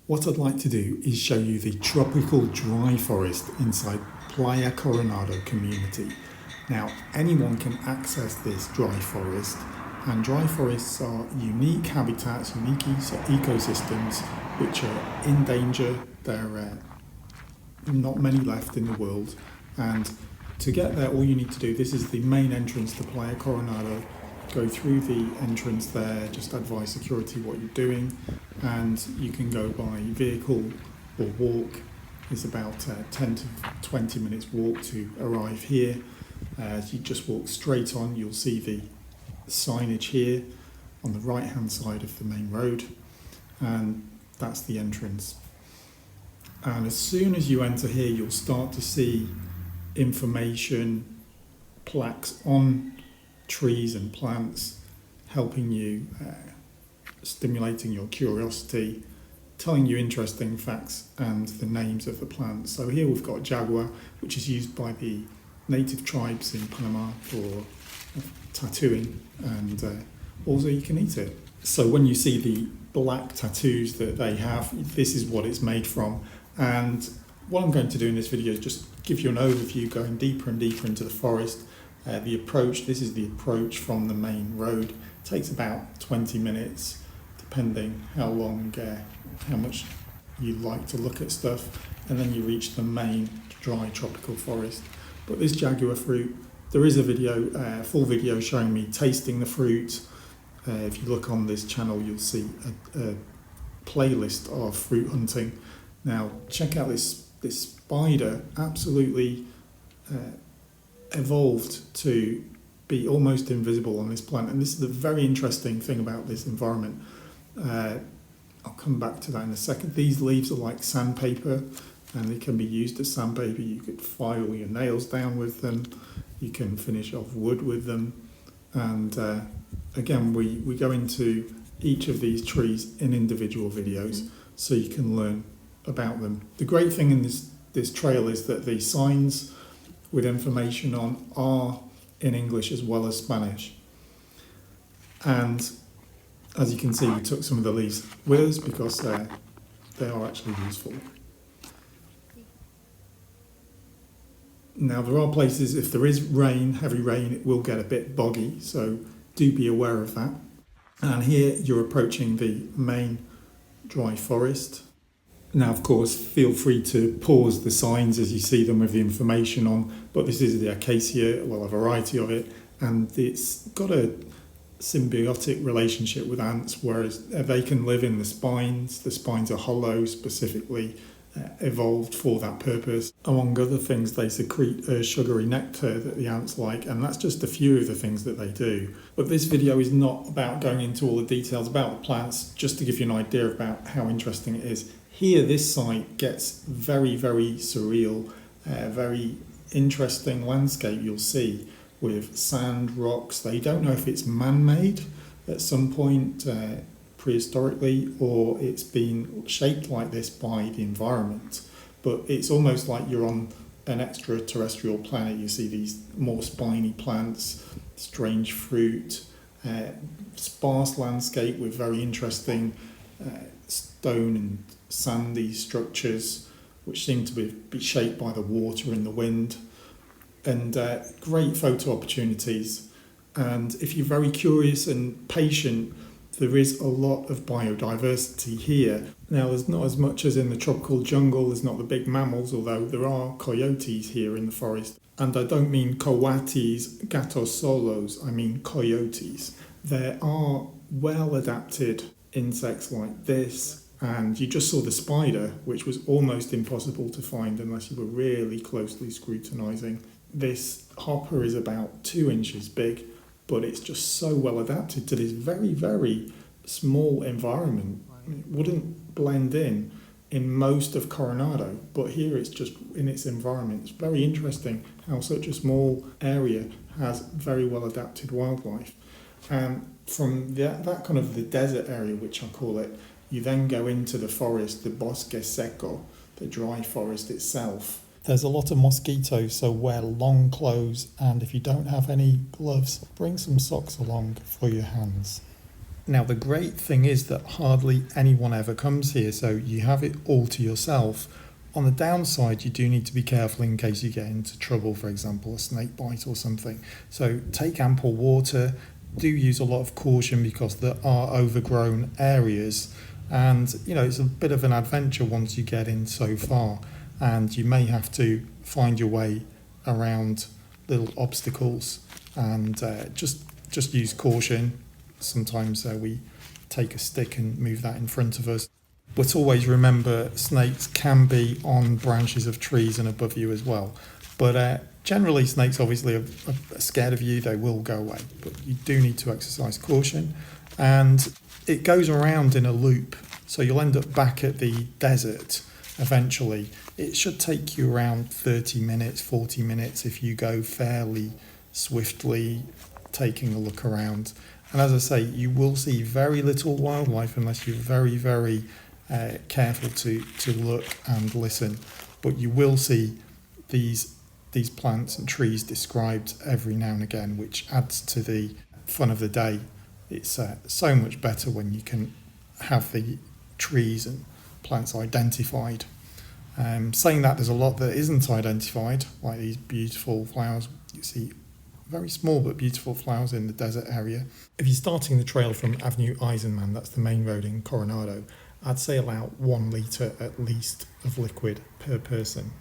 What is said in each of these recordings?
What I'd like to do is show you the tropical dry forest inside Playa Coronado community. Now, anyone can access this dry forest, and dry forests are unique habitats, unique ecosystems which are in danger. There are not many left in the world, and to get there all you need to do, this is the main entrance to Playa Coronado. Go through the entrance there, just advise security what you're doing, and you can go by vehicle or walk. It's about 10 to 20 minutes walk to arrive here. As you just walk straight on, you'll see the signage here on the right hand side of the main road, and that's the entrance. And as soon as you enter here, you'll start to see information plaques on trees and plants, helping you, stimulating your curiosity, telling you interesting facts and the names of the plants. So here we've got jaguar, which is used by the native tribes in Panama for tattooing, and also you can eat it. So when you see the black tattoos that they have, this is what it's made from. And what I'm going to do in this video is just give you an overview, going deeper and deeper into the forest. The approach, this is the approach from the main road. It takes about 20 minutes, depending how much you like to look at stuff, and then you reach the main dry tropical forest. But this jaguar fruit, there is a video, full video showing me tasting the fruit. If you look on this channel, you'll see a playlist of fruit hunting. Now, check out this spider, absolutely evolved to be almost invisible on this plant, and this is the very interesting thing about this environment. I'll come back to that in a second. These leaves are like sandpaper, and they can be used as sandpaper. You could file your nails down with them, you can finish off wood with them, and again we go into each of these trees in individual videos so you can learn about them. The great thing in this trail is that the signs with information on are in English as well as Spanish. And as you can see, we took some of the leaves with us because they are actually useful. Now, there are places, if there is rain, heavy rain, it will get a bit boggy, so do be aware of that. And here you're approaching the main dry forest. Now, of course, feel free to pause the signs as you see them with the information on, but this is the acacia, well, a variety of it, and it's got a symbiotic relationship with ants, whereas they can live in the spines. The spines are hollow, specifically evolved for that purpose. Among other things, they secrete a sugary nectar that the ants like, and that's just a few of the things that they do. But this video is not about going into all the details about the plants, just to give you an idea about how interesting it is. Here, this site gets very, very surreal, very interesting landscape you'll see with sand, rocks. They don't know if it's man-made at some point prehistorically, or it's been shaped like this by the environment. But it's almost like you're on an extraterrestrial planet. You see these more spiny plants, strange fruit, sparse landscape with very interesting stone and sandy structures which seem to be shaped by the water and the wind, and great photo opportunities. And if you're very curious and patient, there is a lot of biodiversity here. Now, there's not as much as in the tropical jungle, there's not the big mammals, although there are coyotes here in the forest. And I don't mean coatis, gatos solos, I mean coyotes. There are well-adapted insects like this, and you just saw the spider, which was almost impossible to find unless you were really closely scrutinising. This hopper is about 2 inches big, but it's just so well adapted to this very, very small environment. It wouldn't blend in most of Coronado, but here it's just in its environment. It's very interesting how such a small area has very well adapted wildlife. And from that kind of the desert area, which I call it, you then go into the forest, the bosque seco, the dry forest itself. There's a lot of mosquitoes, so wear long clothes, and if you don't have any gloves, bring some socks along for your hands. Now, the great thing is that hardly anyone ever comes here, so you have it all to yourself. On the downside, you do need to be careful in case you get into trouble, for example, a snake bite or something. So take ample water, do use a lot of caution because there are overgrown areas, and it's a bit of an adventure once you get in so far, and you may have to find your way around little obstacles, and just use caution. Sometimes we take a stick and move that in front of us. But always remember, snakes can be on branches of trees and above you as well. But generally, snakes obviously are scared of you. They will go away. But you do need to exercise caution. And it goes around in a loop. So you'll end up back at the desert eventually. It should take you around 30 minutes, 40 minutes if you go fairly swiftly, taking a look around. And as I say, you will see very little wildlife unless you're very, very careful to look and listen. But you will see these plants and trees described every now and again, which adds to the fun of the day. It's so much better when you can have the trees and plants identified. Saying that, there's a lot that isn't identified, like these beautiful flowers. You see very small but beautiful flowers in the desert area. If you're starting the trail from Avenue Eisenmann, that's the main road in Coronado, I'd say allow 1 litre at least of liquid per person.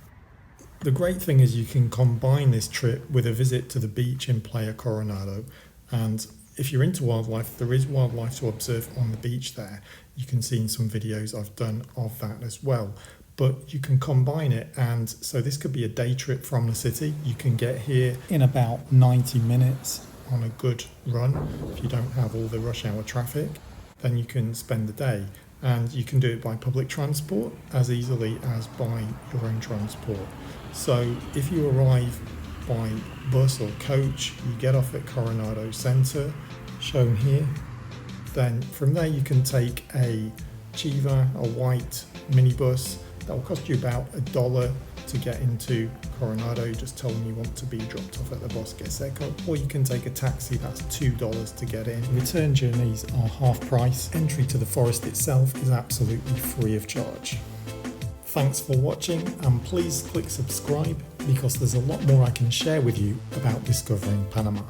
The great thing is you can combine this trip with a visit to the beach in Playa, Coronado, and if you're into wildlife, there is wildlife to observe on the beach there. You can see in some videos I've done of that as well. But you can combine it, and so this could be a day trip from the city. You can get here in about 90 minutes on a good run. If you don't have all the rush hour traffic, then you can spend the day. And you can do it by public transport as easily as by your own transport. So if you arrive by bus or coach, you get off at Coronado Center, shown here. Then from there you can take a Chiva, a white minibus. That will cost you about $1 to get into Coronado. You just tell them you want to be dropped off at the Bosque Seco, or you can take a taxi. That's $2 to get in. Return journeys are half price. Entry to the forest itself is absolutely free of charge. Thanks for watching, and please click subscribe because there's a lot more I can share with you about discovering Panama.